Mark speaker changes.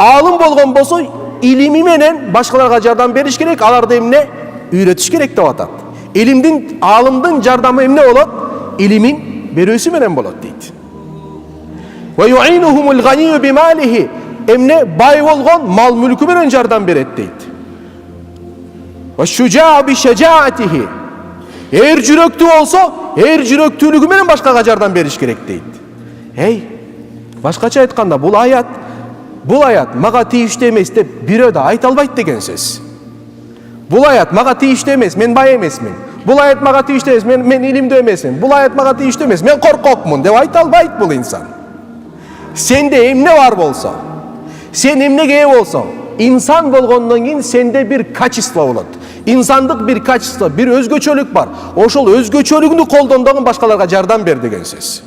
Speaker 1: Alım болгон болсо, ilimi менен башкаларга жардам бериш керек, аларды эмне үйрөтүш керек деп атат. Алымдын жардамы эмне болот? Илимин берүүсү менен болот дейт. Wa yu'inuhumul ghaniyu bimalihi, emne bay болгон мал мүлкү менен жардам берет дейт. Wa shuja'u bi shaja'atihi, эр жүрөктүү болсо, эр жүрөктүүлүгү менен башкага жардам бериш керек дейт. Башкача айтканда бул аят мага тийиштүү эмес деп бирөө да айта албайт деген сөз. Бул аят мага тийиштүү эмес, мен бай эмесмин. Бул аят мага тийиштүү эмес, мен илимдүү эмесмин. Бул аят мага тийиштүү эмес, мен коркокмун деп айта албайт бул инсан. Сенде эмне бар болсо, сен эмнеге ээ болсоң, инсан болгондон кийин сенде бир качество болот. Инсандык бир качество, бир өзгөчөлүк бар. Ошол өзгөчөлүгүнү колдондогун башкаларга жардам бер деген сөз.